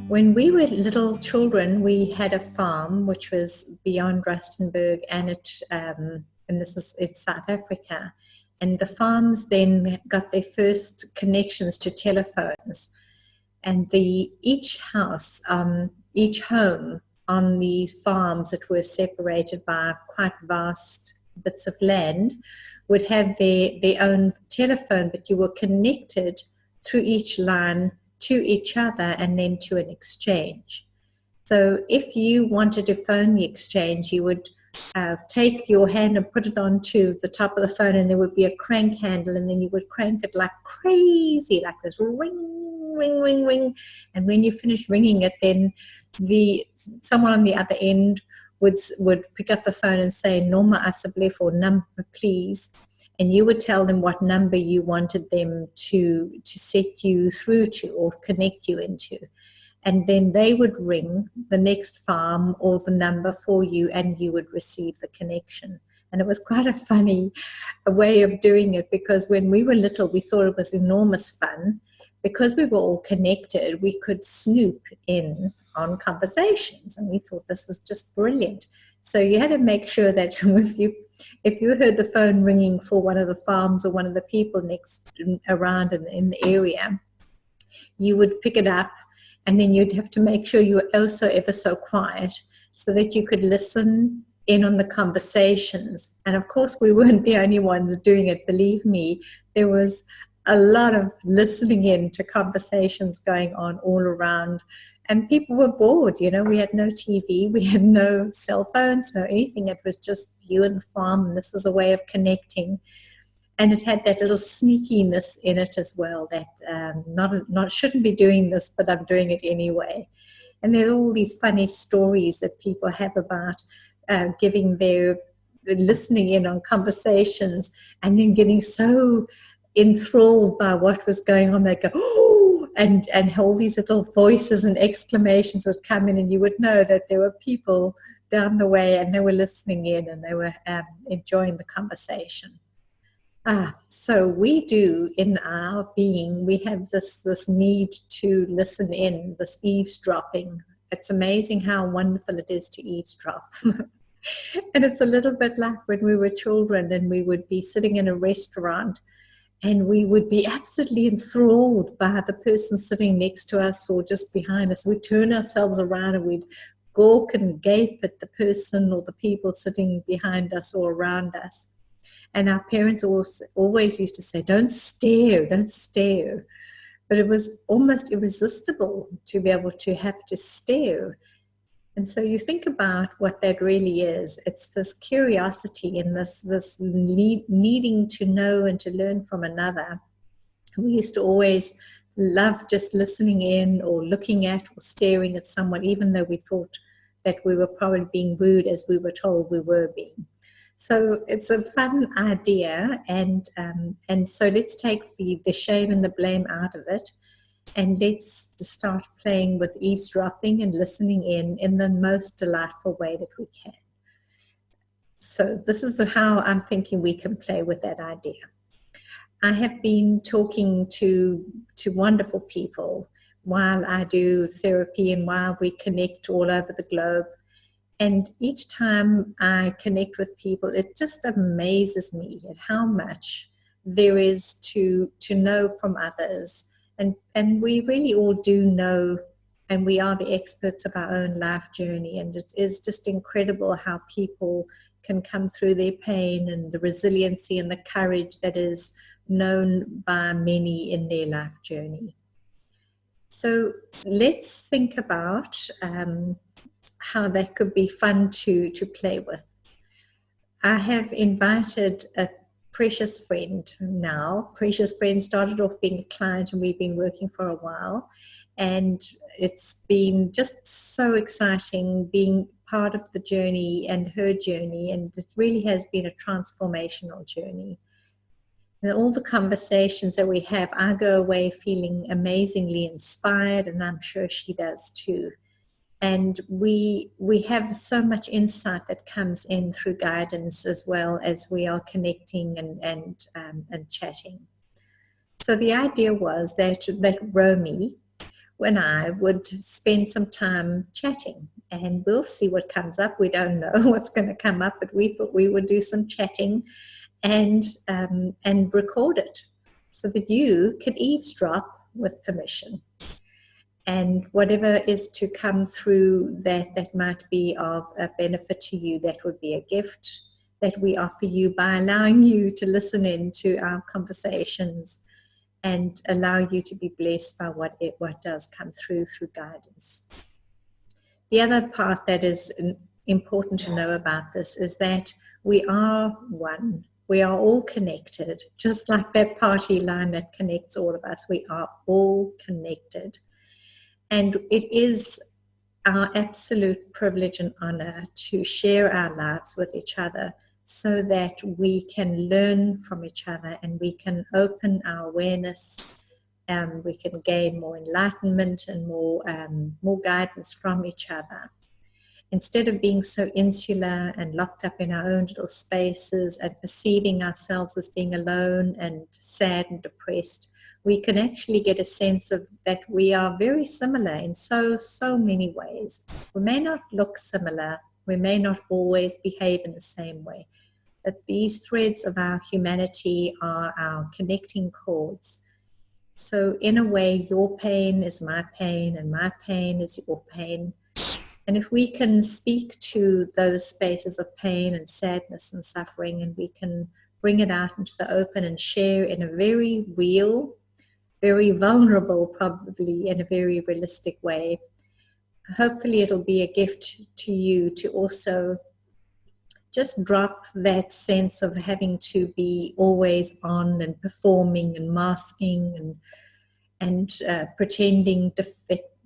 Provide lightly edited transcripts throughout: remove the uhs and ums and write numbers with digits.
When we were little children, we had a farm which was beyond Rustenburg, and this is in South Africa. And the farms then got their first connections to telephones. And each house, each home on these farms that were separated by quite vast bits of land would have their own telephone, but you were connected through each line to each other and then to an exchange. So if you wanted to phone the exchange, you would take your hand and put it onto the top of the phone, and there would be a crank handle, and then you would crank it like crazy, like this ring, ring, ring, ring. And when you finish ringing it, then someone on the other end would pick up the phone and say, "Norma asseblief," or "number please," and you would tell them what number you wanted them to set you through to or connect you into. And then they would ring the next farm or the number for you, and you would receive the connection. And it was quite a funny way of doing it, because when we were little, we thought it was enormous fun. Because we were all connected, we could snoop in on conversations, and we thought this was just brilliant. So you had to make sure that if you heard the phone ringing for one of the farms or one of the people around in the area, you would pick it up, and then you'd have to make sure you were also ever so quiet so that you could listen in on the conversations. And of course, we weren't the only ones doing it. Believe me, there was a lot of listening in to conversations going on all around. And people were bored, we had no TV, we had no cell phones, no anything. It was just you and the farm, and this was a way of connecting. And it had that little sneakiness in it as well, that not shouldn't be doing this, but I'm doing it anyway. And there are all these funny stories that people have about listening in on conversations, and then getting so enthralled by what was going on, they'd go, "Oh," and all these little voices and exclamations would come in, and you would know that there were people down the way, and they were listening in, and they were enjoying the conversation. So we do, in our being, we have this need to listen in, this eavesdropping. It's amazing how wonderful it is to eavesdrop. And it's a little bit like when we were children and we would be sitting in a restaurant, and we would be absolutely enthralled by the person sitting next to us or just behind us. We'd turn ourselves around and we'd gawk and gape at the person or the people sitting behind us or around us. And our parents always used to say, don't stare. But it was almost irresistible to be able to have to stare. And so you think about what that really is. It's this curiosity and this needing to know and to learn from another. We used to always love just listening in or looking at or staring at someone, even though we thought that we were probably being rude as we were told we were being. So it's a fun idea, and so let's take the shame and the blame out of it, and let's start playing with eavesdropping and listening in the most delightful way that we can. So this is how I'm thinking we can play with that idea. I have been talking to wonderful people while I do therapy and while we connect all over the globe. And each time I connect with people, it just amazes me at how much there is to know from others. And we really all do know, and we are the experts of our own life journey. And it is just incredible how people can come through their pain, and the resiliency and the courage that is known by many in their life journey. So let's think about how that could be fun to play with. I have invited a precious friend now. Precious friend started off being a client, and we've been working for a while. And it's been just so exciting being part of the journey and her journey. And it really has been a transformational journey. And all the conversations that we have, I go away feeling amazingly inspired, and I'm sure she does too. And we have so much insight that comes in through guidance as well as we are connecting and chatting. So the idea was that Romy and I would spend some time chatting, and we'll see what comes up. We don't know what's going to come up, but we thought we would do some chatting and record it so that you can eavesdrop with permission. And whatever is to come through that might be of a benefit to you, that would be a gift that we offer you by allowing you to listen in to our conversations and allow you to be blessed by what does come through guidance. The other part that is important to know about this is that we are one. We are all connected, just like that party line that connects all of us. We are all connected. And it is our absolute privilege and honor to share our lives with each other so that we can learn from each other and we can open our awareness, we can gain more enlightenment and more guidance from each other. Instead of being so insular and locked up in our own little spaces and perceiving ourselves as being alone and sad and depressed, we can actually get a sense of that we are very similar in so many ways. We may not look similar, we may not always behave in the same way, but these threads of our humanity are our connecting cords. So in a way, your pain is my pain and my pain is your pain. And if we can speak to those spaces of pain and sadness and suffering, and we can bring it out into the open and share in a very real, very vulnerable, probably in a very realistic way, hopefully it'll be a gift to you to also just drop that sense of having to be always on and performing and masking and pretending,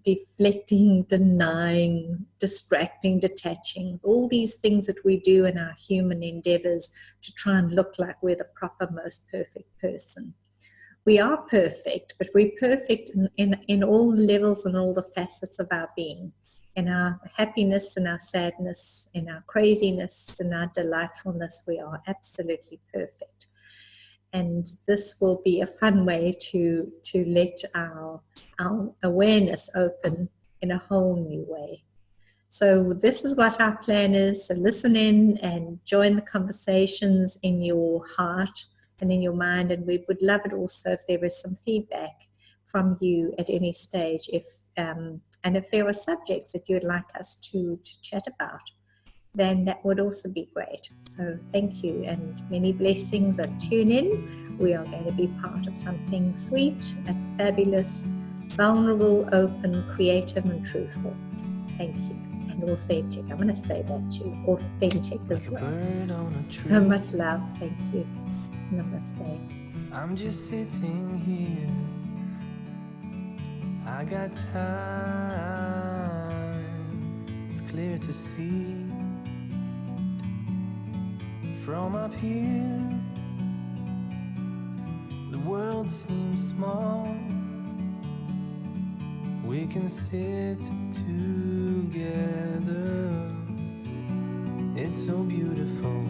deflecting, denying, distracting, detaching, all these things that we do in our human endeavors to try and look like we're the proper, most perfect person. We are perfect, but we're perfect in all levels and all the facets of our being. In our happiness and our sadness, in our craziness and our delightfulness, we are absolutely perfect. And this will be a fun way to let our awareness open in a whole new way. So this is what our plan is. So listen in and join the conversations in your heart and in your mind. And we would love it also if there is some feedback from you at any stage. And if there are subjects that you would like us to chat about, then that would also be great. So thank you and many blessings, and tune in. We are going to be part of something sweet and fabulous, vulnerable, open, creative and truthful. Thank you. And authentic. I'm going to say that too. Authentic as well. So much love. Thank you. Namaste. I'm just sitting here. I got time. It's clear to see from up here. The world seems small. We can sit together. It's so beautiful.